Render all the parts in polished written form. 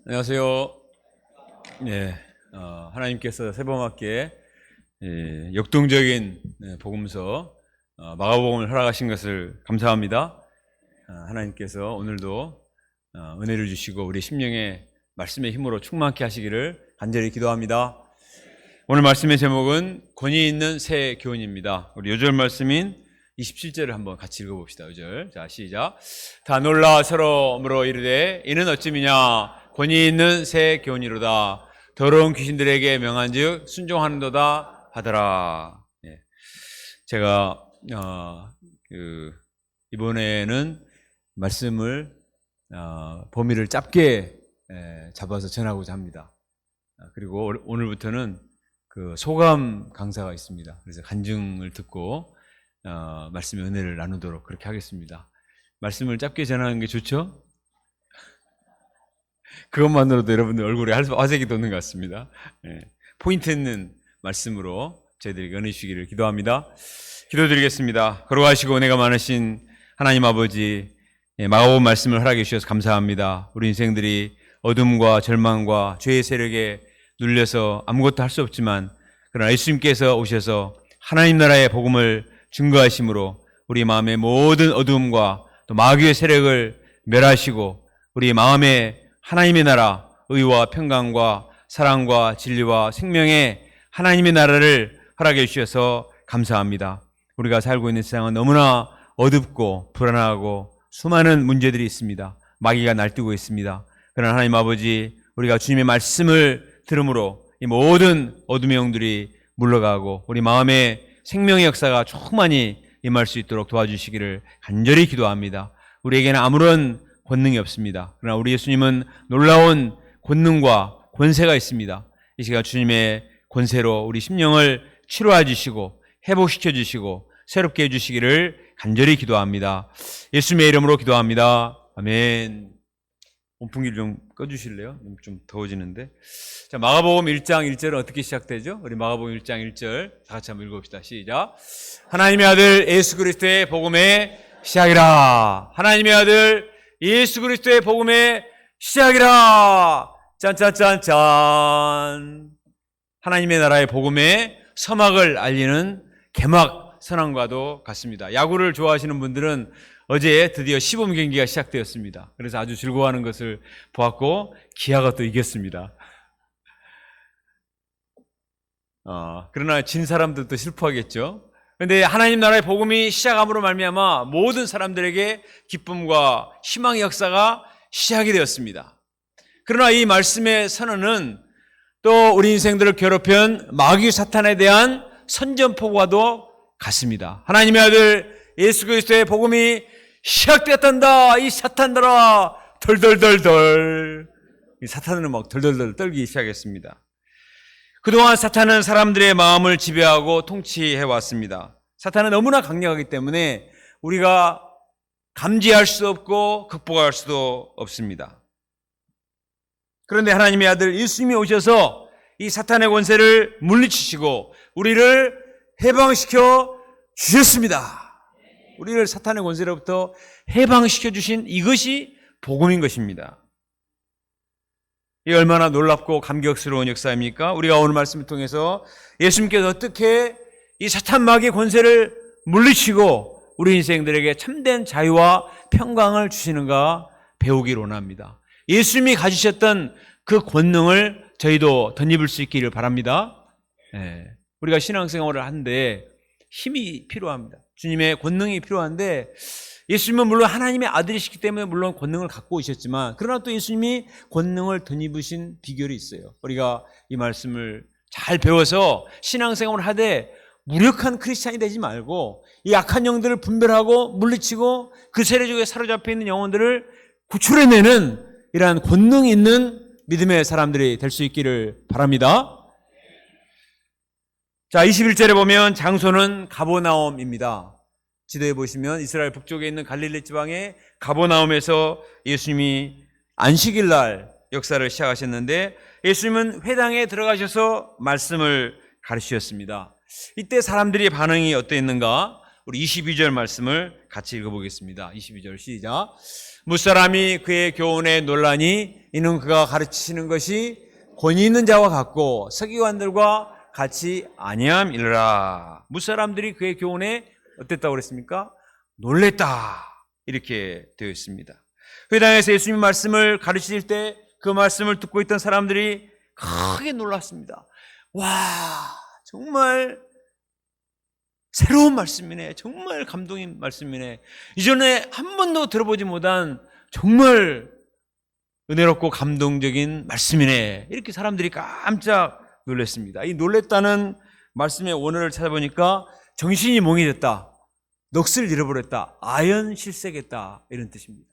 안녕하세요. 네, 하나님께서 새봄맞게 역동적인 복음서 마가복음을 허락하신 것을 감사합니다. 하나님께서 오늘도 은혜를 주시고 우리 심령의 말씀의 힘으로 충만케 하시기를 간절히 기도합니다. 오늘 말씀의 제목은 권위 있는 새 교훈입니다. 우리 요절 말씀인 27절을 한번 같이 읽어봅시다. 요절. 자, 시작. 다 놀라 서로 물어 이르되 이는 어찌미냐 권위 있는 새 교훈이로다. 더러운 귀신들에게 명한즉 순종하는도다 하더라. 예. 제가 이번에는 말씀을 범위를 짧게 잡아서 전하고자 합니다. 그리고 오늘부터는 그 소감 강사가 있습니다. 그래서 간증을 듣고 말씀의 은혜를 나누도록 그렇게 하겠습니다. 말씀을 짧게 전하는 게 좋죠? 그것만으로도 여러분들 얼굴에 화색이 돋는 것 같습니다. 포인트 있는 말씀으로 저희들에게 은혜 주시기를 기도합니다. 기도드리겠습니다. 거룩하시고 은혜가 많으신 하나님 아버지, 마가복음 말씀을 허락해 주셔서 감사합니다. 우리 인생들이 어둠과 절망과 죄의 세력에 눌려서 아무것도 할 수 없지만 그러나 예수님께서 오셔서 하나님 나라의 복음을 증거하심으로 우리 마음의 모든 어둠과 또 마귀의 세력을 멸하시고 우리 마음에 하나님의 나라, 의와 평강과 사랑과 진리와 생명의 하나님의 나라를 허락해 주셔서 감사합니다. 우리가 살고 있는 세상은 너무나 어둡고 불안하고 수많은 문제들이 있습니다. 마귀가 날뛰고 있습니다. 그러나 하나님 아버지, 우리가 주님의 말씀을 들음으로 이 모든 어둠의 영들이 물러가고 우리 마음에 생명의 역사가 충만히 임할 수 있도록 도와주시기를 간절히 기도합니다. 우리에게는 아무런 권능이 없습니다. 그러나 우리 예수님은 놀라운 권능과 권세가 있습니다. 이 시간 주님의 권세로 우리 심령을 치료해 주시고 회복시켜 주시고 새롭게 해주시기를 간절히 기도합니다. 예수님의 이름으로 기도합니다. 아멘. 온풍기를 좀 꺼주실래요? 좀 더워지는데. 자, 마가복음 1장 1절은 어떻게 시작되죠? 우리 마가복음 1장 1절 다 같이 한번 읽어봅시다. 시작. 하나님의 아들 예수 그리스도의 복음의 시작이라. 하나님의 아들 예수 그리스도의 복음의 시작이라. 짠짠짠짠. 하나님의 나라의 복음의 서막을 알리는 개막 선언과도 같습니다. 야구를 좋아하시는 분들은 어제 드디어 시범 경기가 시작되었습니다. 그래서 아주 즐거워하는 것을 보았고 기아가 또 이겼습니다. 그러나 진 사람들도 슬퍼하겠죠. 그런데 하나님 나라의 복음이 시작함으로 말미암아 모든 사람들에게 기쁨과 희망의 역사가 시작이 되었습니다. 그러나 이 말씀의 선언은 또 우리 인생들을 괴롭힌 마귀 사탄에 대한 선전포고와도 같습니다. 하나님의 아들 예수 그리스도의 복음이 시작되었단다. 이 사탄들아 덜덜덜덜. 이 사탄은 막 덜덜덜 떨기 시작했습니다. 그동안 사탄은 사람들의 마음을 지배하고 통치해 왔습니다. 사탄은 너무나 강력하기 때문에 우리가 감지할 수 없고 극복할 수도 없습니다. 그런데 하나님의 아들 예수님이 오셔서 이 사탄의 권세를 물리치시고 우리를 해방시켜 주셨습니다. 우리를 사탄의 권세로부터 해방시켜 주신 이것이 복음인 것입니다. 이 얼마나 놀랍고 감격스러운 역사입니까? 우리가 오늘 말씀을 통해서 예수님께서 어떻게 이 사탄 마귀의 권세를 물리치고 우리 인생들에게 참된 자유와 평강을 주시는가 배우기를 원합니다. 예수님이 가지셨던 그 권능을 저희도 덧입을 수 있기를 바랍니다. 우리가 신앙생활을 하는데 힘이 필요합니다. 주님의 권능이 필요한데 예수님은 물론 하나님의 아들이시기 때문에 물론 권능을 갖고 오셨지만 그러나 또 예수님이 권능을 덧입으신 비결이 있어요. 우리가 이 말씀을 잘 배워서 신앙생활을 하되 무력한 크리스찬이 되지 말고 이 약한 영들을 분별하고 물리치고 그 세력에 사로잡혀 있는 영혼들을 구출해내는 이러한 권능 있는 믿음의 사람들이 될 수 있기를 바랍니다. 자, 21절에 보면 장소는 가버나움입니다. 지도에 보시면 이스라엘 북쪽에 있는 갈릴리 지방의 가버나움에서 예수님이 안식일 날 역사를 시작하셨는데 예수님은 회당에 들어가셔서 말씀을 가르치셨습니다. 이때 사람들의 반응이 어땠는가? 우리 22절 말씀을 같이 읽어보겠습니다. 22절 시작. 무사람이 그의 교훈에 논라니 이는 그가 가르치시는 것이 권위 있는 자와 같고 서기관들과 같이 아니함이라. 무사람들이 그의 교훈에 어땠다고 그랬습니까? 놀랬다. 이렇게 되어 있습니다. 회당에서 예수님 말씀을 가르치실 때 그 말씀을 듣고 있던 사람들이 크게 놀랐습니다. 와, 정말 새로운 말씀이네. 정말 감동인 말씀이네. 이전에 한 번도 들어보지 못한 정말 은혜롭고 감동적인 말씀이네. 이렇게 사람들이 깜짝 놀랐습니다. 이 놀랬다는 말씀의 원어를 찾아보니까 정신이 몽해졌다, 넋을 잃어버렸다, 아연실색했다, 이런 뜻입니다.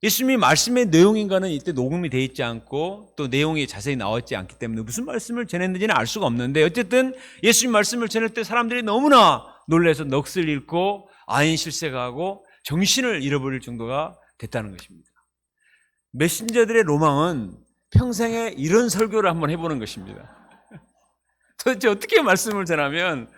예수님이 말씀의 내용인가는 이때 녹음이 되어 있지 않고 또 내용이 자세히 나와 있지 않기 때문에 무슨 말씀을 전했는지는 알 수가 없는데, 어쨌든 예수님 말씀을 전할 때 사람들이 너무나 놀라서 넋을 잃고 아연실색하고 정신을 잃어버릴 정도가 됐다는 것입니다. 메신저들의 로망은 평생에 이런 설교를 한번 해보는 것입니다. 도대체 어떻게 말씀을 전하면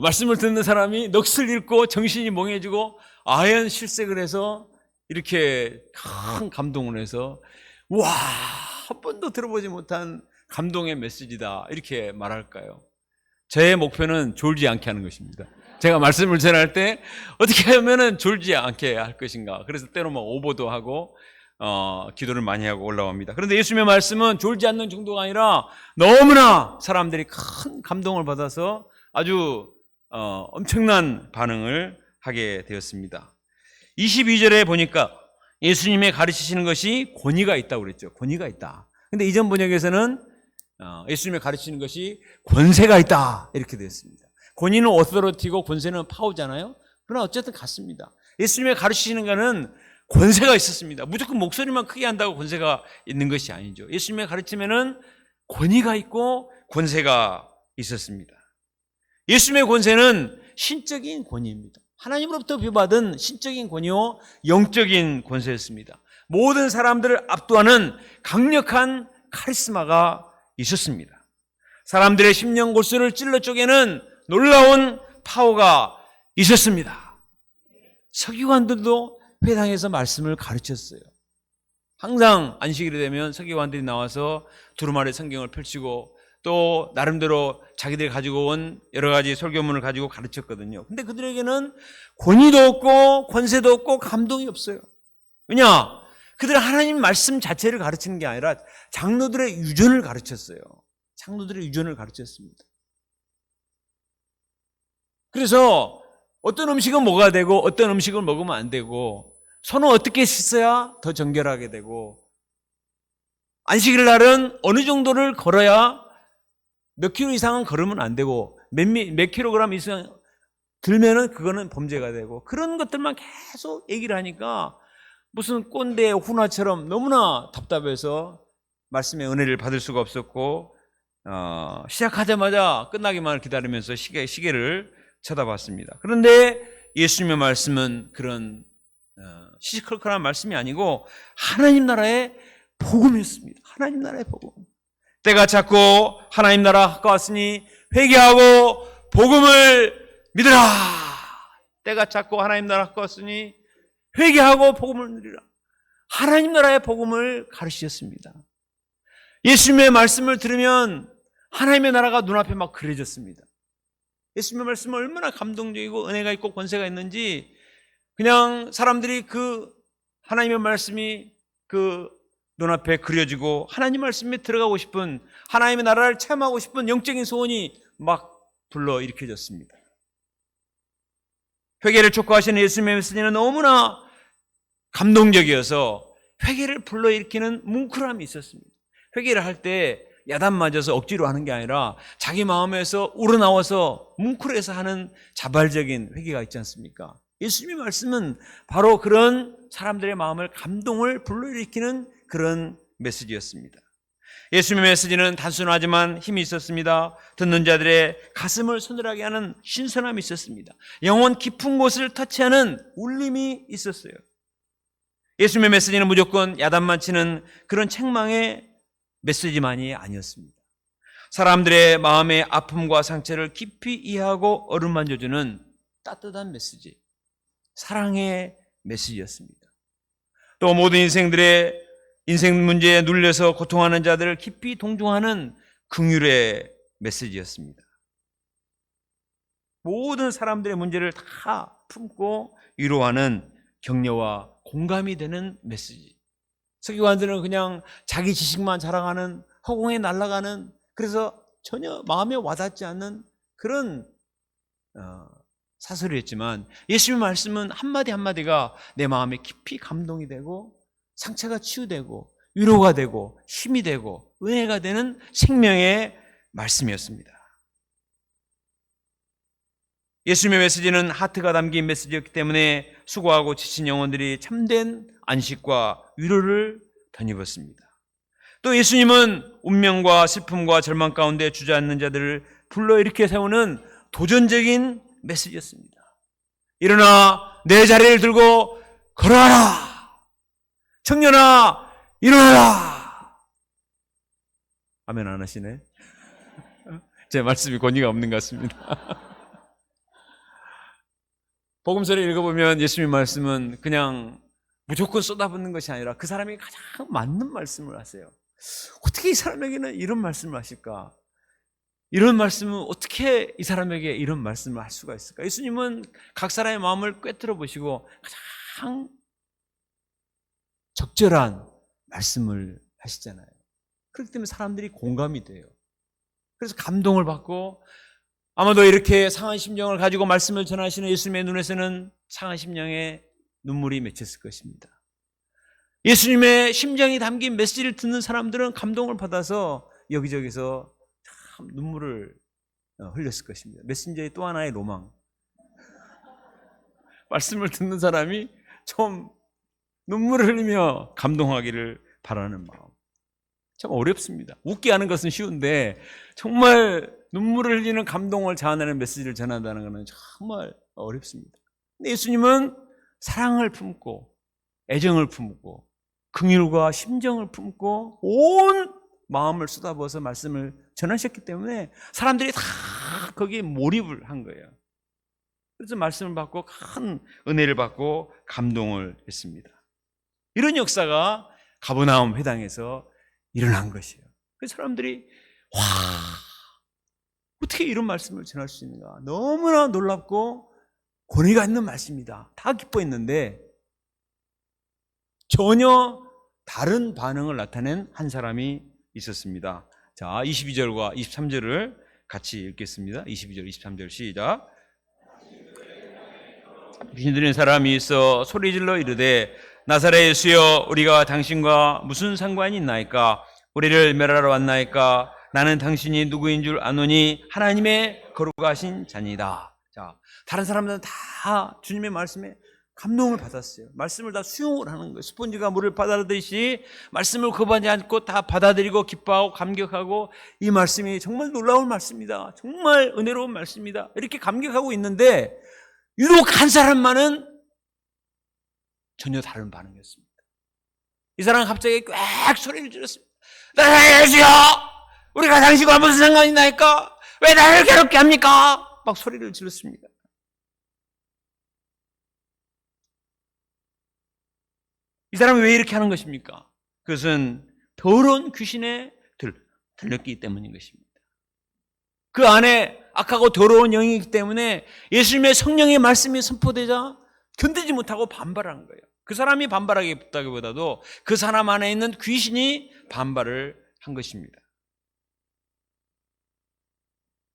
말씀을 듣는 사람이 넋을 잃고 정신이 멍해지고 아연실색을 해서 이렇게 큰 감동을 해서 와, 한 번도 들어보지 못한 감동의 메시지다, 이렇게 말할까요? 제 목표는 졸지 않게 하는 것입니다. 제가 말씀을 전할 때 어떻게 하면은 졸지 않게 할 것인가. 그래서 때로는 오버도 하고 기도를 많이 하고 올라옵니다. 그런데 예수님의 말씀은 졸지 않는 정도가 아니라 너무나 사람들이 큰 감동을 받아서 아주 엄청난 반응을 하게 되었습니다. 22절에 보니까 예수님의 가르치시는 것이 권위가 있다고 그랬죠. 권위가 있다. 근데 이전 번역에서는 예수님의 가르치는 것이 권세가 있다, 이렇게 되었습니다. 권위는 오토리티고 권세는 파워잖아요. 그러나 어쨌든 같습니다. 예수님의 가르치시는 것은 권세가 있었습니다. 무조건 목소리만 크게 한다고 권세가 있는 것이 아니죠. 예수님의 가르침에는 권위가 있고 권세가 있었습니다. 예수님의 권세는 신적인 권위입니다. 하나님으로부터 부여받은 신적인 권위요, 영적인 권세였습니다. 모든 사람들을 압도하는 강력한 카리스마가 있었습니다. 사람들의 심령 골수를 찔러 쪼개는 놀라운 파워가 있었습니다. 서기관들도 회당에서 말씀을 가르쳤어요. 항상 안식일이 되면 서기관들이 나와서 두루마리 성경을 펼치고 또 나름대로 자기들이 가지고 온 여러 가지 설교문을 가지고 가르쳤거든요. 근데 그들에게는 권위도 없고 권세도 없고 감동이 없어요. 왜냐? 그들은 하나님 말씀 자체를 가르치는 게 아니라 장로들의 유전을 가르쳤어요. 장로들의 유전을 가르쳤습니다. 그래서 어떤 음식은 먹어야 되고 어떤 음식을 먹으면 안 되고, 손은 어떻게 씻어야 더 정결하게 되고, 안식일 날은 어느 정도를 걸어야 몇 킬로 이상은 걸으면 안 되고 몇 킬로그램 이상 들면은 그거는 범죄가 되고, 그런 것들만 계속 얘기를 하니까 무슨 꼰대 훈화처럼 너무나 답답해서 말씀의 은혜를 받을 수가 없었고, 시작하자마자 끝나기만을 기다리면서 시계를 쳐다봤습니다. 그런데 예수님의 말씀은 그런 시시콜콜한 말씀이 아니고 하나님 나라의 복음이었습니다. 하나님 나라의 복음. 때가 찼고 하나님 나라 가까웠으니 회개하고 복음을 믿으라. 때가 찼고 하나님 나라 가까웠으니 회개하고 복음을 누리라. 하나님 나라의 복음을 가르치셨습니다. 예수님의 말씀을 들으면 하나님의 나라가 눈앞에 막 그려졌습니다. 예수님의 말씀은 얼마나 감동적이고 은혜가 있고 권세가 있는지, 그냥 사람들이 그 하나님의 말씀이 그 눈앞에 그려지고 하나님 말씀에 들어가고 싶은, 하나님의 나라를 체험하고 싶은 영적인 소원이 막 불러일으켜졌습니다. 회개를 촉구하시는 예수님의 메시지는 너무나 감동적이어서 회개를 불러일으키는 뭉클함이 있었습니다. 회개를 할 때 야단 맞아서 억지로 하는 게 아니라 자기 마음에서 우러나와서 뭉클해서 하는 자발적인 회개가 있지 않습니까? 예수님의 말씀은 바로 그런 사람들의 마음을, 감동을 불러일으키는 그런 메시지였습니다. 예수님의 메시지는 단순하지만 힘이 있었습니다. 듣는 자들의 가슴을 서늘하게 하는 신선함이 있었습니다. 영혼 깊은 곳을 터치하는 울림이 있었어요. 예수님의 메시지는 무조건 야단만 치는 그런 책망의 메시지만이 아니었습니다. 사람들의 마음의 아픔과 상처를 깊이 이해하고 어루만져주는 따뜻한 메시지, 사랑의 메시지였습니다. 또 모든 인생 문제에 눌려서 고통하는 자들을 깊이 동정하는 긍휼의 메시지였습니다. 모든 사람들의 문제를 다 품고 위로하는 격려와 공감이 되는 메시지. 서기관들은 그냥 자기 지식만 자랑하는, 허공에 날아가는, 그래서 전혀 마음에 와닿지 않는 그런 사설이었지만, 예수님의 말씀은 한마디 한마디가 내 마음에 깊이 감동이 되고 상처가 치유되고 위로가 되고 힘이 되고 은혜가 되는 생명의 말씀이었습니다. 예수님의 메시지는 하트가 담긴 메시지였기 때문에 수고하고 지친 영혼들이 참된 안식과 위로를 덧입었습니다. 또 예수님은 운명과 슬픔과 절망 가운데 주저앉는 자들을 불러일으켜 세우는 도전적인 메시지였습니다. 일어나 내 자리를 들고 걸어가라. 청년아 일어나라. 아멘 안 하시네. 제 말씀이 권위가 없는 것 같습니다. 복음서를 읽어보면 예수님의 말씀은 그냥 무조건 쏟아붓는 것이 아니라 그 사람이 가장 맞는 말씀을 하세요. 어떻게 이 사람에게는 이런 말씀을 하실까? 이런 말씀은 어떻게 이 사람에게 이런 말씀을 할 수가 있을까? 예수님은 각 사람의 마음을 꿰뚫어 보시고 가장 적절한 말씀을 하시잖아요. 그렇기 때문에 사람들이 공감이 돼요. 그래서 감동을 받고, 아마도 이렇게 상한 심령을 가지고 말씀을 전하시는 예수님의 눈에서는 상한 심령에 눈물이 맺혔을 것입니다. 예수님의 심정이 담긴 메시지를 듣는 사람들은 감동을 받아서 여기저기서 참 눈물을 흘렸을 것입니다. 메신저의 또 하나의 로망. 말씀을 듣는 사람이 좀 눈물을 흘리며 감동하기를 바라는 마음. 참 어렵습니다. 웃게 하는 것은 쉬운데 정말 눈물을 흘리는 감동을 자아내는 메시지를 전한다는 것은 정말 어렵습니다. 근데 예수님은 사랑을 품고 애정을 품고 긍휼과 심정을 품고 온 마음을 쏟아부어서 말씀을 전하셨기 때문에 사람들이 다 거기에 몰입을 한 거예요. 그래서 말씀을 받고 큰 은혜를 받고 감동을 했습니다. 이런 역사가 가버나움 회당에서 일어난 것이에요. 그 사람들이 와, 어떻게 이런 말씀을 전할 수 있는가? 너무나 놀랍고 권위가 있는 말씀이다. 다 기뻐했는데 전혀 다른 반응을 나타낸 한 사람이 있었습니다. 자, 22절과 23절을 같이 읽겠습니다. 22절, 23절 시작. 귀신 들린 사람이 있어 소리질러 이르되 나사렛 예수여 우리가 당신과 무슨 상관이 있나이까? 우리를 멸하러 왔나이까? 나는 당신이 누구인 줄 아노니 하나님의 거룩하신 자니다. 자, 다른 사람들은 다 주님의 말씀에 감동을 받았어요. 말씀을 다 수용을 하는 거예요. 스폰지가 물을 받아들이듯이 말씀을 거부하지 않고 다 받아들이고 기뻐하고 감격하고 이 말씀이 정말 놀라운 말씀이다. 정말 은혜로운 말씀이다. 이렇게 감격하고 있는데 유독 한 사람만은 전혀 다른 반응이었습니다. 이 사람은 갑자기 꽥 소리를 질렀습니다. 나사렛 예수여! 우리가 당신과 무슨 상관이 나니까? 왜 나를 괴롭게 합니까? 막 소리를 질렀습니다. 이 사람이 왜 이렇게 하는 것입니까? 그것은 더러운 귀신에 들렸기 때문인 것입니다. 그 안에 악하고 더러운 영이기 때문에 예수님의 성령의 말씀이 선포되자 견디지 못하고 반발한 거예요. 그 사람이 반발하기보다도 그 사람 안에 있는 귀신이 반발을 한 것입니다.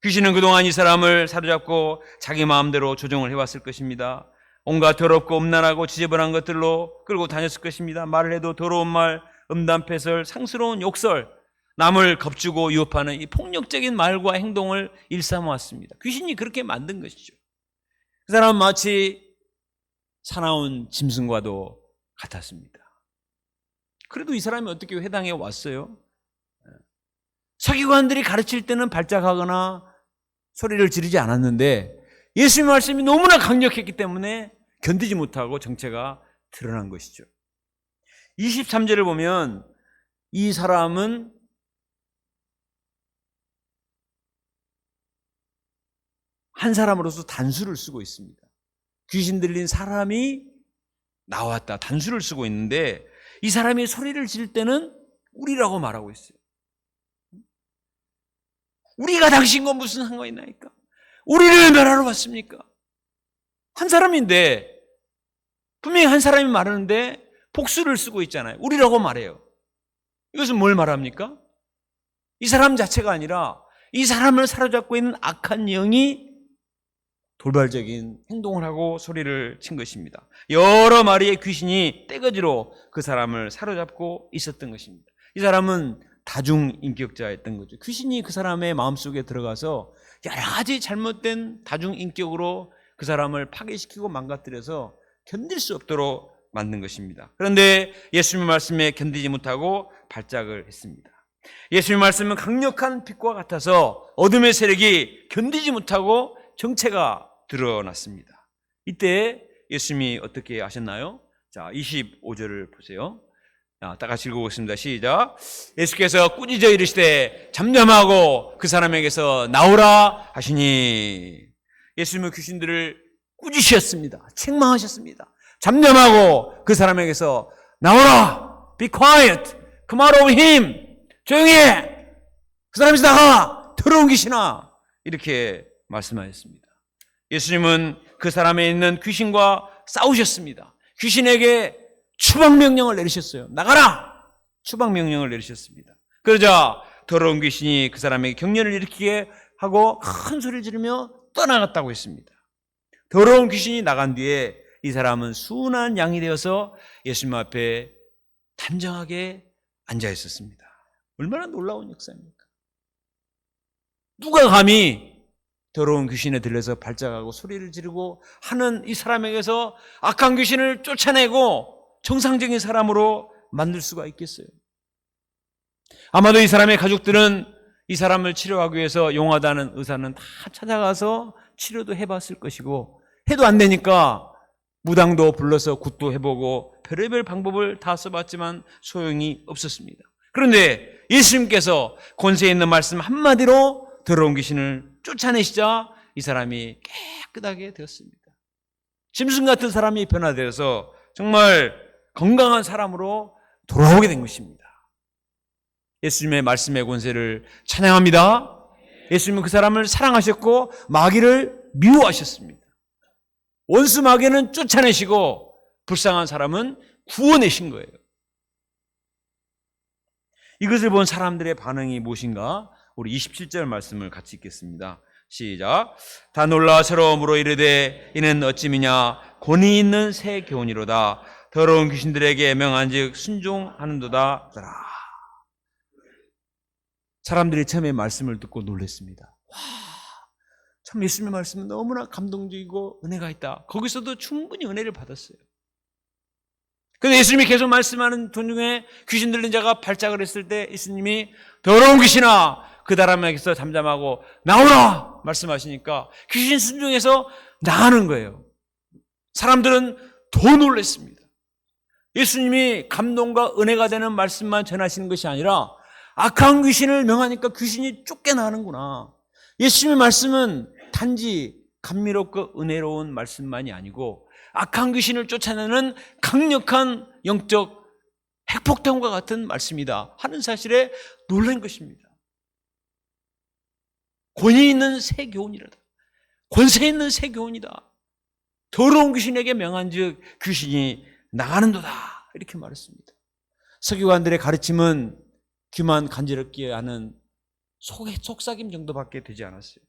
귀신은 그동안 이 사람을 사로잡고 자기 마음대로 조종을 해왔을 것입니다. 온갖 더럽고 음란하고 지저분한 것들로 끌고 다녔을 것입니다. 말을 해도 더러운 말, 음담패설, 상스러운 욕설, 남을 겁주고 위협하는 이 폭력적인 말과 행동을 일삼아왔습니다. 귀신이 그렇게 만든 것이죠. 그 사람은 마치 사나운 짐승과도 같았습니다. 그래도 이 사람이 어떻게 회당에 왔어요? 서기관들이 가르칠 때는 발작하거나 소리를 지르지 않았는데 예수님의 말씀이 너무나 강력했기 때문에 견디지 못하고 정체가 드러난 것이죠. 23절을 보면 이 사람은 한 사람으로서 단수를 쓰고 있습니다. 귀신 들린 사람이 나왔다. 단수를 쓰고 있는데 이 사람이 소리를 지를 때는 우리라고 말하고 있어요. 우리가 당신과 무슨 상관이 있나이까? 우리를 멸하러 왔습니까? 한 사람인데, 분명히 한 사람이 말하는데 복수를 쓰고 있잖아요. 우리라고 말해요. 이것은 뭘 말합니까? 이 사람 자체가 아니라 이 사람을 사로잡고 있는 악한 영이 돌발적인 행동을 하고 소리를 친 것입니다. 여러 마리의 귀신이 떼거지로 그 사람을 사로잡고 있었던 것입니다. 이 사람은 다중인격자였던 거죠. 귀신이 그 사람의 마음속에 들어가서 여러 가지 잘못된 다중인격으로 그 사람을 파괴시키고 망가뜨려서 견딜 수 없도록 만든 것입니다. 그런데 예수님의 말씀에 견디지 못하고 발작을 했습니다. 예수님의 말씀은 강력한 빛과 같아서 어둠의 세력이 견디지 못하고 정체가 드러났습니다. 이때 예수님이 어떻게 하셨나요? 자, 25절을 보세요. 다 같이 읽어보겠습니다. 시작. 예수께서 꾸짖어 이르시되 잠잠하고 그 사람에게서 나오라 하시니, 예수님은 귀신들을 꾸짖으셨습니다. 책망하셨습니다. 잠잠하고 그 사람에게서 나오라. Be quiet. Come out of him. 조용히 해. 그 사람에서 나가. 더러운 귀신아. 이렇게 말씀하셨습니다. 예수님은 그 사람에 있는 귀신과 싸우셨습니다. 귀신에게 추방명령을 내리셨어요. 나가라! 추방명령을 내리셨습니다. 그러자 더러운 귀신이 그 사람에게 경련을 일으키게 하고 큰 소리를 지르며 떠나갔다고 했습니다. 더러운 귀신이 나간 뒤에 이 사람은 순한 양이 되어서 예수님 앞에 단정하게 앉아 있었습니다. 얼마나 놀라운 역사입니까? 누가 감히 더러운 귀신에 들려서 발작하고 소리를 지르고 하는 이 사람에게서 악한 귀신을 쫓아내고 정상적인 사람으로 만들 수가 있겠어요? 아마도 이 사람의 가족들은 이 사람을 치료하기 위해서 용하다는 의사는 다 찾아가서 치료도 해봤을 것이고, 해도 안 되니까 무당도 불러서 굿도 해보고 별의별 방법을 다 써봤지만 소용이 없었습니다. 그런데 예수님께서 권세 있는 말씀 한마디로 더러운 귀신을 쫓아내시자 이 사람이 깨끗하게 되었습니다. 짐승 같은 사람이 변화되어서 정말 건강한 사람으로 돌아오게 된 것입니다. 예수님의 말씀의 권세를 찬양합니다. 예수님은 그 사람을 사랑하셨고 마귀를 미워하셨습니다. 원수 마귀는 쫓아내시고 불쌍한 사람은 구원내신 거예요. 이것을 본 사람들의 반응이 무엇인가? 우리 27절 말씀을 같이 읽겠습니다. 시작. 다 놀라 서로 물어 이르되 이는 어찌미냐? 권위 있는 새 교훈이로다. 더러운 귀신들에게 명한즉 순종하는도다. 사람들이 처음에 말씀을 듣고 놀랐습니다. 와, 참 예수님의 말씀은 너무나 감동적이고 은혜가 있다. 거기서도 충분히 은혜를 받았어요. 그런데 예수님이 계속 말씀하는 도중에 귀신 들린 자가 발작을 했을 때 예수님이 더러운 귀신아 그 사람에게서 잠잠하고 나오라 말씀하시니까 귀신 순종해서 나가는 거예요. 사람들은 더 놀랐습니다. 예수님이 감동과 은혜가 되는 말씀만 전하시는 것이 아니라 악한 귀신을 명하니까 귀신이 쫓겨나는구나. 예수님의 말씀은 단지 감미롭고 은혜로운 말씀만이 아니고 악한 귀신을 쫓아내는 강력한 영적 핵폭탄과 같은 말씀이다 하는 사실에 놀란 것입니다. 권위 있는 새 교훈이라다. 권세 있는 새 교훈이다. 더러운 귀신에게 명한즉 귀신이 나가는도다 이렇게 말했습니다. 서기관들의 가르침은 귀만 간지럽게 하는 속삭임 정도밖에 되지 않았어요.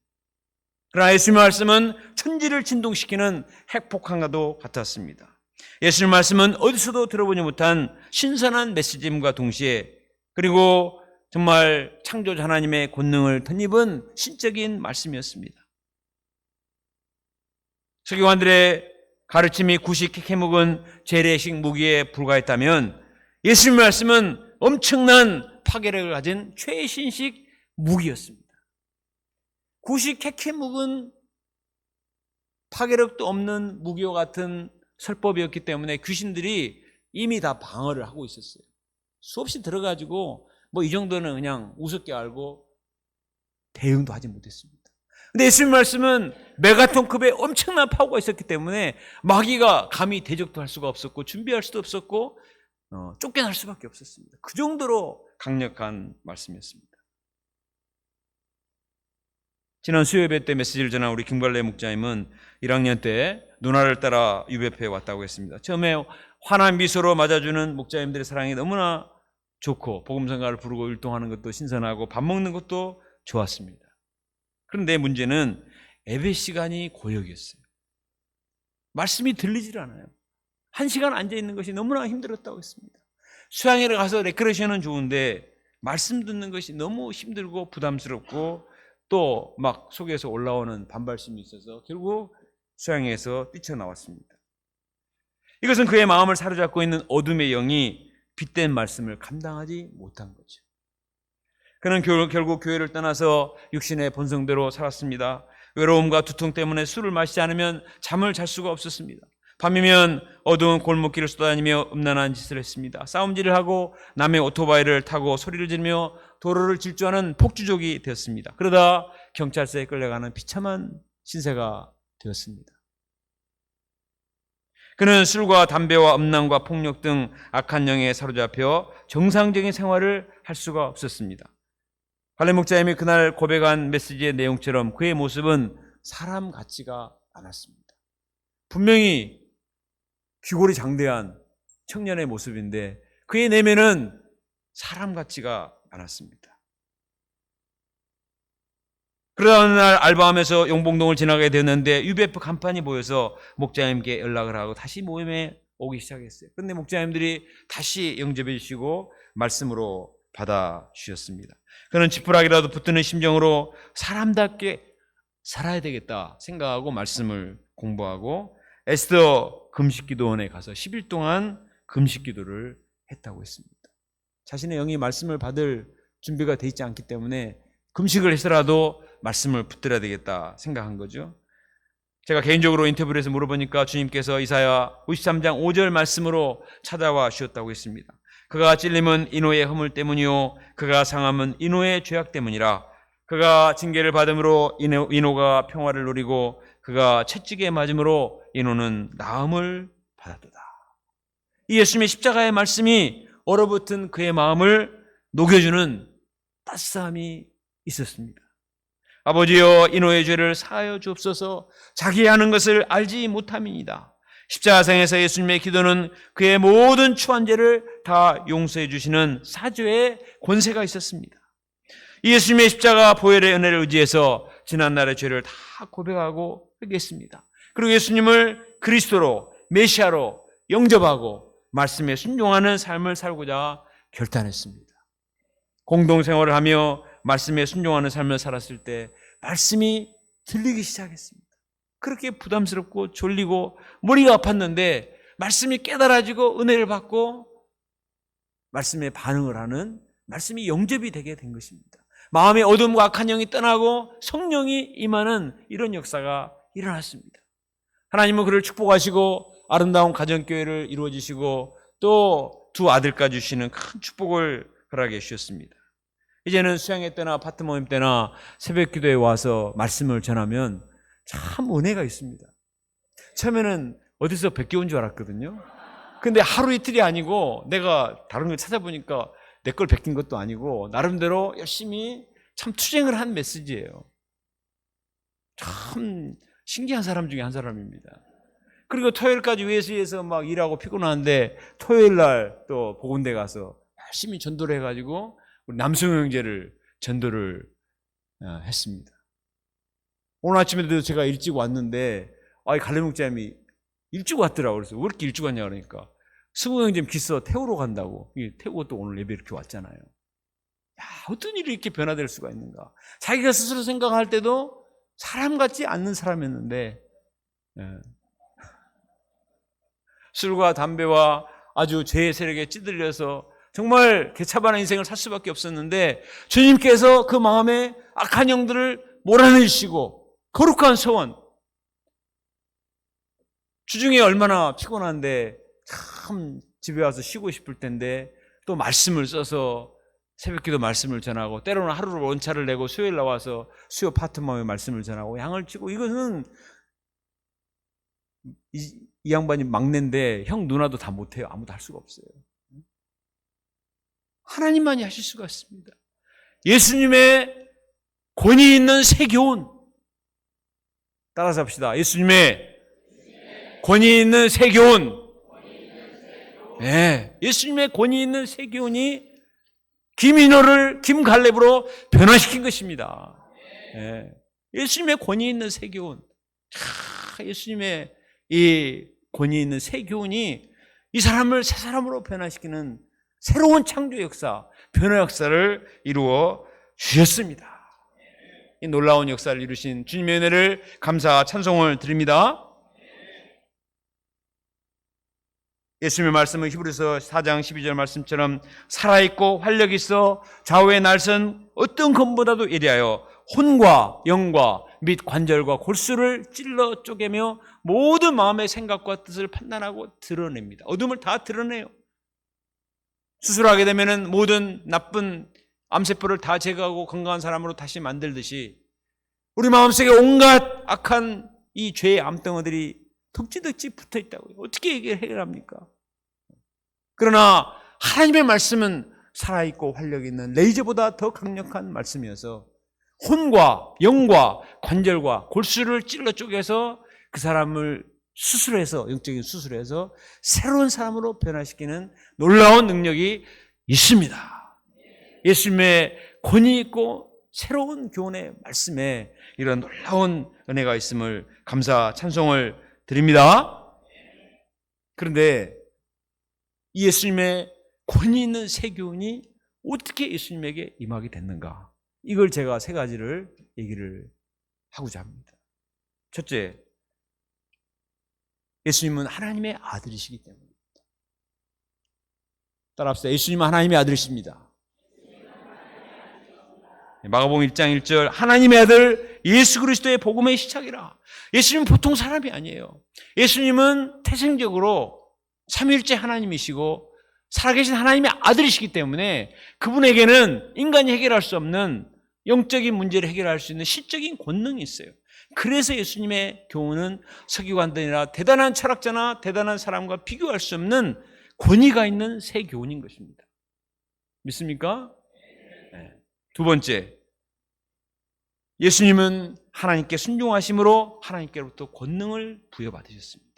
그러나 예수님의 말씀은 천지를 진동시키는 핵폭탄과도 같았습니다. 예수님의 말씀은 어디서도 들어보지 못한 신선한 메시지임과 동시에 그리고 정말 창조자 하나님의 권능을 덧입은 신적인 말씀이었습니다. 서기관들의 가르침이 구식 캐캐묵은 재래식 무기에 불과했다면 예수님의 말씀은 엄청난 파괴력을 가진 최신식 무기였습니다. 구식 캐캐묵은 파괴력도 없는 무기와 같은 설법이었기 때문에 귀신들이 이미 다 방어를 하고 있었어요. 수없이 들어가지고 뭐 이 정도는 그냥 우습게 알고 대응도 하지 못했습니다. 근데 예수님 말씀은 메가톤급의 엄청난 파워가 있었기 때문에 마귀가 감히 대적도 할 수가 없었고 준비할 수도 없었고 쫓겨날 수밖에 없었습니다. 그 정도로 강력한 말씀이었습니다. 지난 수요예배 때 메시지를 전한 우리 김발래 목자님은 1학년 때 누나를 따라 UBF에 왔다고 했습니다. 처음에 환한 미소로 맞아주는 목자님들의 사랑이 너무나 좋고 복음성가를 부르고 율동하는 것도 신선하고 밥 먹는 것도 좋았습니다. 그런데 문제는 예배 시간이 고역이었어요. 말씀이 들리질 않아요. 1시간 앉아있는 것이 너무나 힘들었다고 했습니다. 수양회를 가서 레크레이션은 좋은데 말씀 듣는 것이 너무 힘들고 부담스럽고 또 막 속에서 올라오는 반발심이 있어서 결국 수양회에서 뛰쳐나왔습니다. 이것은 그의 마음을 사로잡고 있는 어둠의 영이 빛된 말씀을 감당하지 못한 거죠. 그는 결국 교회를 떠나서 육신의 본성대로 살았습니다. 외로움과 두통 때문에 술을 마시지 않으면 잠을 잘 수가 없었습니다. 밤이면 어두운 골목길을 쏘다니며 음란한 짓을 했습니다. 싸움질을 하고 남의 오토바이를 타고 소리를 지르며 도로를 질주하는 폭주족이 되었습니다. 그러다 경찰서에 끌려가는 비참한 신세가 되었습니다. 그는 술과 담배와 음란과 폭력 등 악한 영에 사로잡혀 정상적인 생활을 할 수가 없었습니다. 발레 목자님이 그날 고백한 메시지의 내용처럼 그의 모습은 사람 같지가 않았습니다. 분명히 귀골이 장대한 청년의 모습인데 그의 내면은 사람 같지가 않았습니다. 그러다 어느 날 알바하면서 용봉동을 지나게 되었는데 UBF 간판이 보여서 목자님께 연락을 하고 다시 모임에 오기 시작했어요. 그런데 목자님들이 다시 영접해 주시고 말씀으로 받아주셨습니다. 그는 지푸라기라도 붙드는 심정으로 사람답게 살아야 되겠다 생각하고 말씀을 공부하고 에스더 금식기도원에 가서 10일 동안 금식기도를 했다고 했습니다. 자신의 영이 말씀을 받을 준비가 돼 있지 않기 때문에 금식을 해서라도 말씀을 붙들어야 되겠다 생각한 거죠. 제가 개인적으로 인터뷰를 해서 물어보니까 주님께서 이사야 53장 5절 말씀으로 찾아와 주셨다고 했습니다. 그가 찔림은 인호의 허물 때문이요 그가 상함은 인호의 죄악 때문이라. 그가 징계를 받음으로 인호가 평화를 누리고 그가 채찍에 맞음으로 인호는 나음을 받았도다. 이 예수님의 십자가의 말씀이 얼어붙은 그의 마음을 녹여주는 따스함이 있었습니다. 아버지여 인호의 죄를 사하여 주옵소서. 자기 하는 것을 알지 못함이니이다. 십자가상에서 예수님의 기도는 그의 모든 추한 죄를 다 용서해 주시는 사죄의 권세가 있었습니다. 이 예수님의 십자가 보혈의 은혜를 의지해서 지난날의 죄를 다 고백하고 회개했습니다. 그리고 예수님을 그리스도로 메시아로 영접하고 말씀에 순종하는 삶을 살고자 결단했습니다. 공동생활을 하며 말씀에 순종하는 삶을 살았을 때 말씀이 들리기 시작했습니다. 그렇게 부담스럽고 졸리고 머리가 아팠는데 말씀이 깨달아지고 은혜를 받고 말씀에 반응을 하는 말씀이 영접이 되게 된 것입니다. 마음의 어둠과 악한 영이 떠나고 성령이 임하는 이런 역사가 일어났습니다. 하나님은 그를 축복하시고 아름다운 가정교회를 이루어 주시고 또 두 아들까지 주시는 큰 축복을 허락해 주셨습니다. 이제는 수양회 때나 파트 모임 때나 새벽 기도에 와서 말씀을 전하면 참 은혜가 있습니다. 처음에는 어디서 베껴온 줄 알았거든요. 근데 하루 이틀이 아니고 내가 다른 걸 찾아보니까 내 걸 베낀 것도 아니고 나름대로 열심히 참 투쟁을 한 메시지예요. 참 신기한 사람 중에 한 사람입니다. 그리고 토요일까지 외수에서 막 일하고 피곤한데 토요일 날 또 복원대 가서 열심히 전도를 해가지고 우리 남성 형제를 전도를 했습니다. 오늘 아침에도 제가 일찍 왔는데 갈래목자님이 일찍 왔더라고요. 그래서 왜 이렇게 일찍 왔냐 그러니까 승우 형제 기서 태우러 간다고. 태우고 또 오늘 예배 이렇게 왔잖아요. 야, 어떤 일이 이렇게 변화될 수가 있는가. 자기가 스스로 생각할 때도 사람 같지 않는 사람이었는데 술과 담배와 아주 죄의 세력에 찌들려서 정말 개차반한 인생을 살 수밖에 없었는데 주님께서 그 마음에 악한 영들을 몰아내시고 거룩한 소원, 주중에 얼마나 피곤한데 참 집에 와서 쉬고 싶을 텐데 또 말씀을 써서 새벽기도 말씀을 전하고 때로는 하루를 원차를 내고 수요일 나와서 수요 파트너의 말씀을 전하고 양을 치고 이것은 이 양반이 막내인데 형 누나도 다 못해요. 아무도 할 수가 없어요. 하나님만이 하실 수가 있습니다. 예수님의 권위 있는 새 교훈 따라서 합시다. 예수님의 권위 있는 새 교훈. 네, 예수님의 권위 있는 새 교훈이 김인호를 김갈렙으로 변화시킨 것입니다. 네, 예수님의 권위 있는 새 교훈. 예수님의 이 권위 있는 새 교훈이 이 사람을 새 사람으로 변화시키는 새로운 창조 역사, 변화 역사를 이루어 주셨습니다. 이 놀라운 역사를 이루신 주님의 은혜를 감사 찬송을 드립니다. 예수님의 말씀은 히브리서 4장 12절 말씀처럼 살아있고 활력이 있어 좌우의 날선 어떤 검보다도 예리하여 혼과 영과 및 관절과 골수를 찔러 쪼개며 모든 마음의 생각과 뜻을 판단하고 드러냅니다. 어둠을 다 드러내요. 수술하게 되면 모든 나쁜 암세포를 다 제거하고 건강한 사람으로 다시 만들듯이 우리 마음속에 온갖 악한 이 죄의 암덩어들이 덕지덕지 붙어 있다고요. 어떻게 이게 해결합니까? 그러나 하나님의 말씀은 살아있고 활력 있는 레이저보다 더 강력한 말씀이어서 혼과 영과 관절과 골수를 찔러 쪼개서 그 사람을 수술해서 영적인 수술해서 새로운 사람으로 변화시키는 놀라운 능력이 있습니다. 예수님의 권위 있고 새로운 교훈의 말씀에 이런 놀라운 은혜가 있음을 감사 찬송을 드립니다. 그런데 이 예수님의 권위 있는 새 교훈이 어떻게 예수님에게 임하게 됐는가? 이걸 제가 세 가지를 얘기를 하고자 합니다. 첫째, 예수님은 하나님의 아들이시기 때문입니다. 따라합시다. 예수님은 하나님의 아들이십니다. 마가복음 1장 1절 하나님의 아들 예수 그리스도의 복음의 시작이라. 예수님은 보통 사람이 아니에요. 예수님은 태생적으로 삼위일체 하나님이시고 살아계신 하나님의 아들이시기 때문에 그분에게는 인간이 해결할 수 없는 영적인 문제를 해결할 수 있는 시적인 권능이 있어요. 그래서 예수님의 교훈은 서기관들이나 대단한 철학자나 대단한 사람과 비교할 수 없는 권위가 있는 새 교훈인 것입니다. 믿습니까? 네. 두 번째, 예수님은 하나님께 순종하심으로 하나님께로부터 권능을 부여받으셨습니다.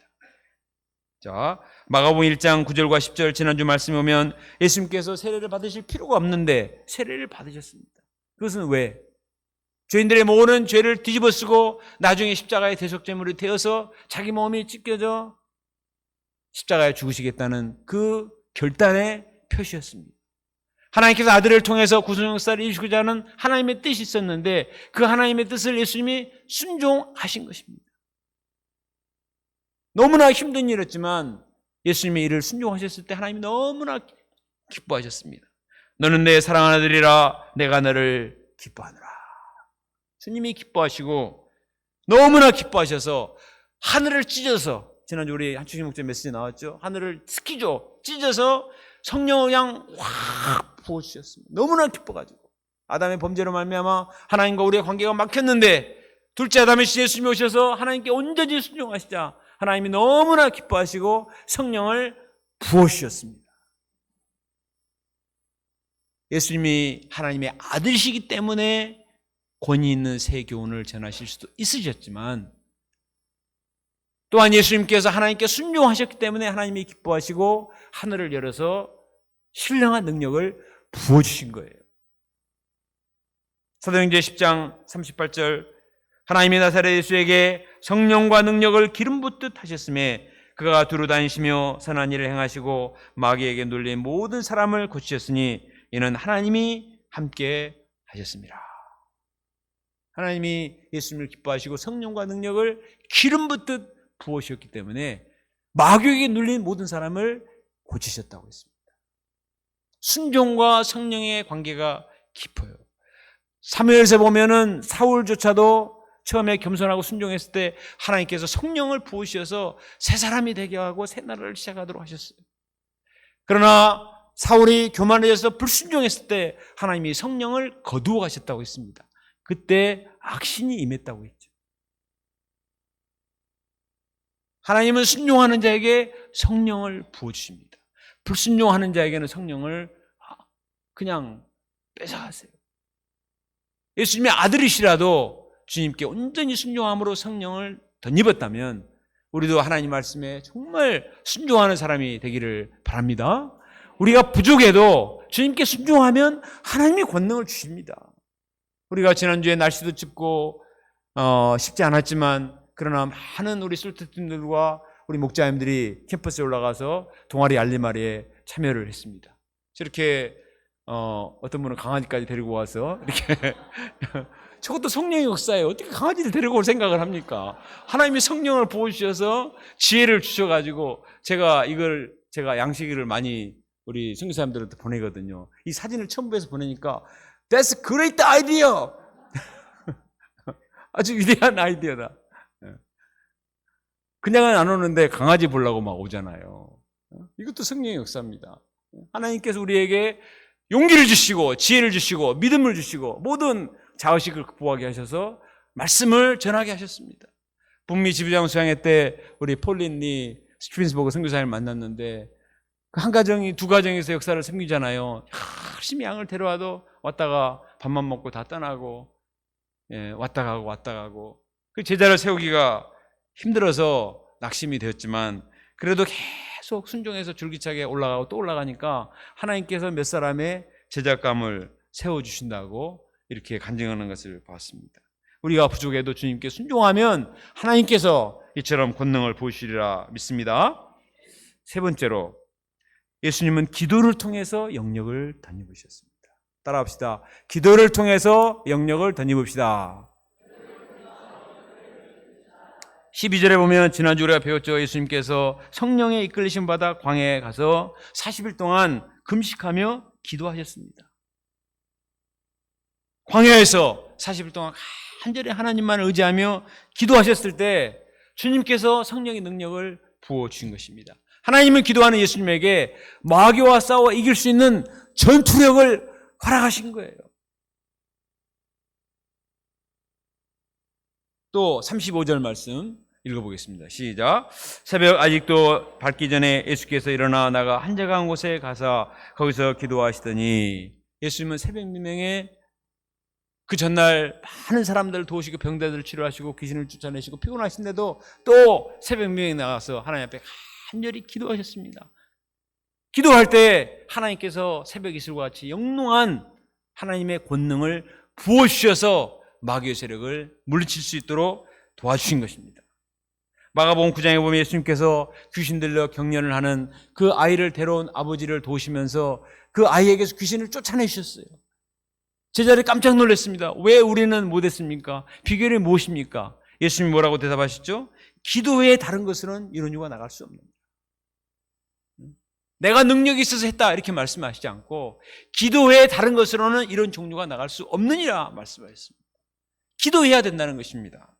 자, 마가복음 1장 9절과 10절 지난주 말씀에 오면 예수님께서 세례를 받으실 필요가 없는데 세례를 받으셨습니다. 그것은 왜? 죄인들의 모든 죄를 뒤집어쓰고 나중에 십자가의 대속제물이 되어서 자기 몸이 찢겨져 십자가에 죽으시겠다는 그 결단의 표시였습니다. 하나님께서 아들을 통해서 구속 역사를 이루시고자 하는 하나님의 뜻이 있었는데 그 하나님의 뜻을 예수님이 순종하신 것입니다. 너무나 힘든 일이었지만 예수님의 일을 순종하셨을 때 하나님이 너무나 기뻐하셨습니다. 너는 내 사랑하는 아들이라 내가 너를 기뻐하노라. 주님이 기뻐하시고 너무나 기뻐하셔서 하늘을 찢어서 지난주 우리 한충희 목사 메시지 나왔죠. 하늘을 스키죠. 찢어서 성령을 그냥 확 부어주셨습니다. 너무나 기뻐가지고 아담의 범죄로 말미암아 하나님과 우리의 관계가 막혔는데 둘째 아담이신 예수님이 오셔서 하나님께 온전히 순종하시자 하나님이 너무나 기뻐하시고 성령을 부어주셨습니다. 예수님이 하나님의 아들이시기 때문에 권위 있는 새 교훈을 전하실 수도 있으셨지만 또한 예수님께서 하나님께 순종하셨기 때문에 하나님이 기뻐하시고 하늘을 열어서 신령한 능력을 부어주신 거예요. 사도행전 10장 38절 하나님이 나사렛 예수에게 성령과 능력을 기름 붓듯 하셨음에 그가 두루 다니시며 선한 일을 행하시고 마귀에게 눌린 모든 사람을 고치셨으니 이는 하나님이 함께 하셨습니다. 하나님이 예수님을 기뻐하시고 성령과 능력을 기름 붓듯 부으셨기 때문에 마귀에게 눌린 모든 사람을 고치셨다고 했습니다. 순종과 성령의 관계가 깊어요. 사무엘서 보면은 사울조차도 처음에 겸손하고 순종했을 때 하나님께서 성령을 부으셔서 새 사람이 되게 하고 새 나라를 시작하도록 하셨어요. 그러나 사울이 교만해져서 불순종했을 때 하나님이 성령을 거두어 가셨다고 했습니다. 그때 악신이 임했다고 했죠. 하나님은 순종하는 자에게 성령을 부어주십니다. 불순종하는 자에게는 성령을 그냥 뺏어가세요. 예수님의 아들이시라도 주님께 온전히 순종함으로 성령을 덧입었다면 우리도 하나님 말씀에 정말 순종하는 사람이 되기를 바랍니다. 우리가 부족해도 주님께 순종하면 하나님이 권능을 주십니다. 우리가 지난주에 날씨도 춥고 쉽지 않았지만 그러나 많은 우리 솔트팀들과 우리 목자님들이 캠퍼스에 올라가서 동아리 알림마리에 참여를 했습니다. 저렇게 어떤 분은 강아지까지 데리고 와서 이렇게 저것도 성령의 역사예요. 어떻게 강아지를 데리고 올 생각을 합니까? 하나님이 성령을 부어주셔서 지혜를 주셔가지고 제가 양식을 많이 우리 선교사님들한테 보내거든요. 이 사진을 첨부해서 보내니까 That's a great idea. 아주 위대한 아이디어다. 그냥은 안 오는데 강아지 보려고 막 오잖아요. 이것도 성령의 역사입니다. 하나님께서 우리에게 용기를 주시고 지혜를 주시고 믿음을 주시고 모든 자의식을 극복하게 하셔서 말씀을 전하게 하셨습니다. 북미 지부장 수양회 때 우리 폴린리 스트린스버그 선교사님을 만났는데 한 가정이 두 가정에서 역사를 섬기잖아요. 열심히 양을 데려와도 왔다가 밥만 먹고 다 떠나고 왔다 가고 그 제자를 세우기가 힘들어서 낙심이 되었지만 그래도 계속 순종해서 줄기차게 올라가고 또 올라가니까 하나님께서 몇 사람의 제작감을 세워주신다고 이렇게 간증하는 것을 봤습니다. 우리가 부족해도 주님께 순종하면 하나님께서 이처럼 권능을 보시리라 믿습니다. 세 번째로 예수님은 기도를 통해서 영역을 덧입으셨습니다. 따라합시다. 기도를 통해서 영역을 덧입읍시다. 12절에 보면 지난주 우리가 배웠죠. 예수님께서 성령에 이끌리심 받아 광야에 가서 40일 동안 금식하며 기도하셨습니다. 광야에서 40일 동안 간절히 하나님만을 의지하며 기도하셨을 때 주님께서 성령의 능력을 부어주신 것입니다. 하나님은 기도하는 예수님에게 마귀와 싸워 이길 수 있는 전투력을 허락하신 거예요. 또 35절 말씀 읽어보겠습니다. 시작. 새벽 아직도 밝기 전에 예수께서 일어나 나가 한적한 곳에 가서 거기서 기도하시더니 예수님은 새벽 미명에 그 전날 많은 사람들을 도우시고 병자들을 치료하시고 귀신을 쫓아내시고 피곤하신데도 또 새벽 미명에 나가서 하나님 앞에 간절히 기도하셨습니다. 기도할 때 하나님께서 새벽 이슬과 같이 영롱한 하나님의 권능을 부어주셔서 마귀의 세력을 물리칠 수 있도록 도와주신 것입니다. 마가복음 9장에 보면 예수님께서 귀신 들려 경련을 하는 그 아이를 데려온 아버지를 도우시면서 그 아이에게서 귀신을 쫓아내셨어요. 제자들이 깜짝 놀랐습니다. 왜 우리는 못했습니까? 비결이 무엇입니까? 예수님이 뭐라고 대답하셨죠? 기도 외에 다른 것으로는 이런 이유가 나갈 수 없습니다. 내가 능력이 있어서 했다 이렇게 말씀하시지 않고 기도 외에 다른 것으로는 이런 종류가 나갈 수 없느니라 말씀하셨습니다. 기도해야 된다는 것입니다.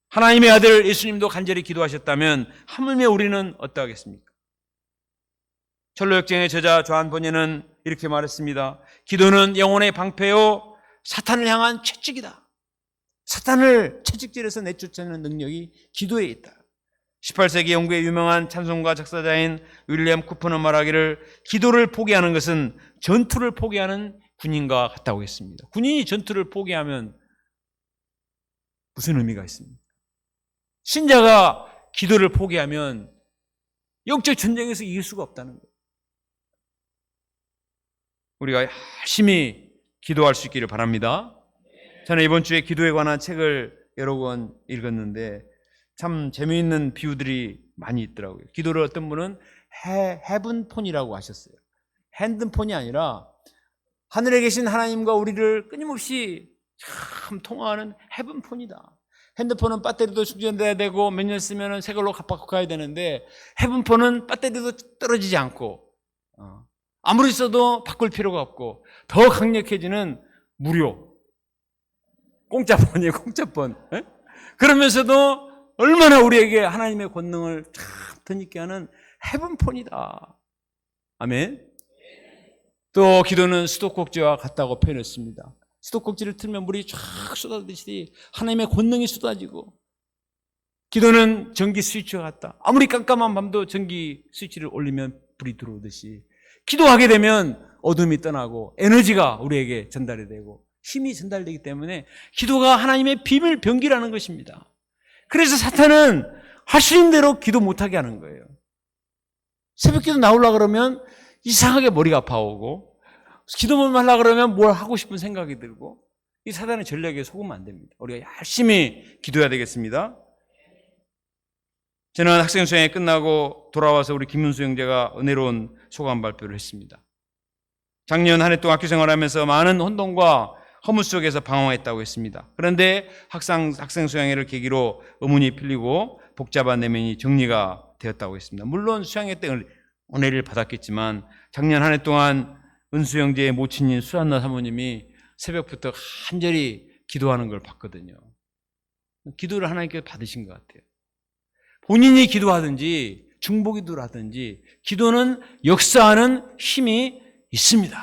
하나님의 아들 예수님도 간절히 기도하셨다면 하물며 우리는 어떠하겠습니까? 철로역정의 저자 조한 번연은 이렇게 말했습니다. 기도는 영혼의 방패요 사탄을 향한 채찍이다. 사탄을 채찍질해서 내쫓아내는 능력이 기도에 있다. 18세기 영국의 유명한 찬송가 작사자인 윌리엄 쿠퍼는 말하기를 기도를 포기하는 것은 전투를 포기하는 군인과 같다고 했습니다. 군인이 전투를 포기하면 무슨 의미가 있습니까? 신자가 기도를 포기하면 영적 전쟁에서 이길 수가 없다는 거예요. 우리가 열심히 기도할 수 있기를 바랍니다. 저는 이번 주에 기도에 관한 책을 여러 권 읽었는데 참 재미있는 비유들이 많이 있더라고요. 기도를 어떤 분은 헤븐폰이라고 하셨어요. 핸드폰이 아니라 하늘에 계신 하나님과 우리를 끊임없이 참 통화하는 헤븐폰이다. 핸드폰은 배터리도 충전돼야 되고 몇 년 쓰면 새 걸로 바꿔야 되는데 헤븐폰은 배터리도 떨어지지 않고 아무리 써도 바꿀 필요가 없고 더 강력해지는 무료 공짜폰이에요. 공짜폰. 그러면서도 얼마나 우리에게 하나님의 권능을 참 덧입게 하는 헤븐폰이다. 아멘. 또 기도는 수도꼭지와 같다고 표현했습니다. 수도꼭지를 틀면 물이 쫙 쏟아지듯이 하나님의 권능이 쏟아지고, 기도는 전기 스위치와 같다. 아무리 깜깜한 밤도 전기 스위치를 올리면 불이 들어오듯이 기도하게 되면 어둠이 떠나고 에너지가 우리에게 전달이 되고 힘이 전달되기 때문에 기도가 하나님의 비밀 병기라는 것입니다. 그래서 사탄은 하시는 대로 기도 못하게 하는 거예요. 새벽기도 나오려고 그러면 이상하게 머리가 아파오고, 기도만 하려고 그러면 뭘 하고 싶은 생각이 들고, 이 사단의 전략에 속으면 안 됩니다. 우리가 열심히 기도해야 되겠습니다. 저는 학생 수양이 끝나고 돌아와서 우리 김문수 형제가 은혜로운 소감 발표를 했습니다. 작년 한 해 동안 학교 생활하면서 많은 혼돈과 허무 속에서 방황했다고 했습니다. 그런데 학생 수양회를 계기로 의문이 풀리고 복잡한 내면이 정리가 되었다고 했습니다. 물론 수양회 때 은혜를 받았겠지만 작년 한 해 동안 은수 형제의 모친인 수한나 사모님이 새벽부터 간절히 기도하는 걸 봤거든요. 기도를 하나님께 받으신 것 같아요. 본인이 기도하든지 중보기도를 하든지 기도는 역사하는 힘이 있습니다.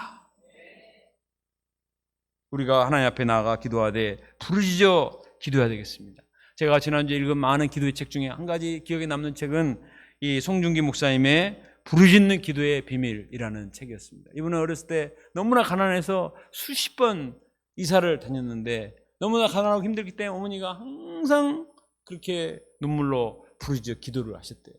우리가 하나님 앞에 나아가 기도하되 부르짖어 기도해야 되겠습니다. 제가 지난주에 읽은 많은 기도의 책 중에 한 가지 기억에 남는 책은 이 송중기 목사님의 부르짖는 기도의 비밀이라는 책이었습니다. 이분은 어렸을 때 너무나 가난해서 수십 번 이사를 다녔는데 너무나 가난하고 힘들기 때문에 어머니가 항상 그렇게 눈물로 부르짖어 기도를 하셨대요.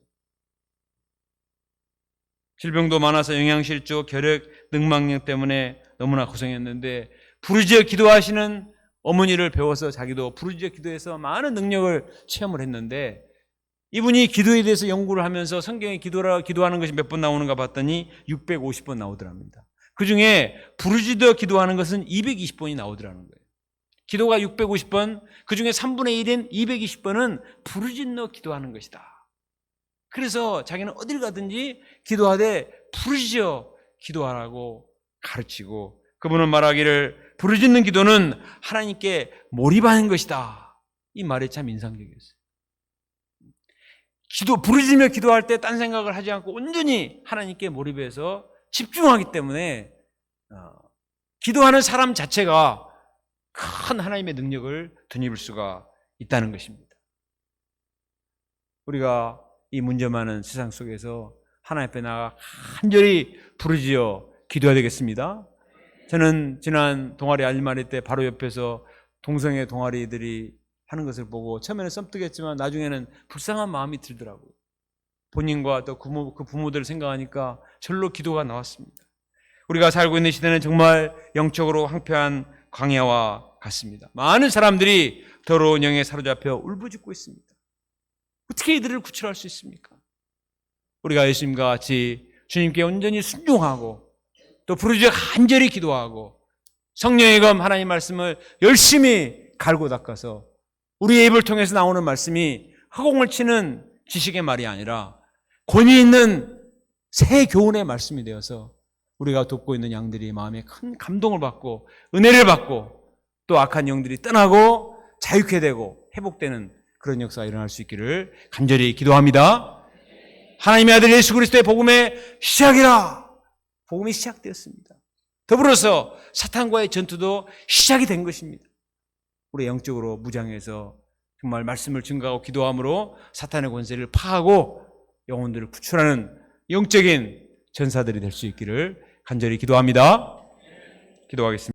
질병도 많아서 영양실조, 결핵, 늑망령 때문에 너무나 고생했는데 부르짖어 기도하시는 어머니를 배워서 자기도 부르짖어 기도해서 많은 능력을 체험을 했는데, 이분이 기도에 대해서 연구를 하면서 성경에 기도하는 것이 몇 번 나오는가 봤더니 650번 나오더랍니다. 그 중에 부르짖어 기도하는 것은 220번이 나오더라는 거예요. 기도가 650번, 그 중에 3분의 1인 220번은 부르짖어 기도하는 것이다. 그래서 자기는 어딜 가든지 기도하되 부르짖어 기도하라고 가르치고, 그분은 말하기를 부르짖는 기도는 하나님께 몰입하는 것이다. 이 말이 참 인상적이었어요. 부르짖으며 기도할 때 딴 생각을 하지 않고 온전히 하나님께 몰입해서 집중하기 때문에 기도하는 사람 자체가 큰 하나님의 능력을 덧입을 수가 있다는 것입니다. 우리가 이 문제 많은 세상 속에서 하나님 앞에 나가 간절히 부르짖어 기도해야 되겠습니다. 저는 지난 동아리 알림마리 때 바로 옆에서 동성애 동아리들이 하는 것을 보고 처음에는 썸뜩했지만 나중에는 불쌍한 마음이 들더라고요. 본인과 또 그 부모들을 생각하니까 절로 기도가 나왔습니다. 우리가 살고 있는 시대는 정말 영적으로 황폐한 광야와 같습니다. 많은 사람들이 더러운 영에 사로잡혀 울부짖고 있습니다. 어떻게 이들을 구출할 수 있습니까? 우리가 예수님과 같이 주님께 온전히 순종하고 또 부르짖어 간절히 기도하고 성령의 검 하나님 말씀을 열심히 갈고 닦아서 우리의 입을 통해서 나오는 말씀이 허공을 치는 지식의 말이 아니라 권위 있는 새 교훈의 말씀이 되어서 우리가 돕고 있는 양들이 마음에 큰 감동을 받고 은혜를 받고 또 악한 영들이 떠나고 자유케 되고 회복되는 그런 역사가 일어날 수 있기를 간절히 기도합니다. 하나님의 아들 예수 그리스도의 복음의 시작이라. 복음이 시작되었습니다. 더불어서 사탄과의 전투도 시작이 된 것입니다. 우리 영적으로 무장해서 정말 말씀을 증거하고 기도함으로 사탄의 권세를 파하고 영혼들을 구출하는 영적인 전사들이 될 수 있기를 간절히 기도합니다. 기도하겠습니다.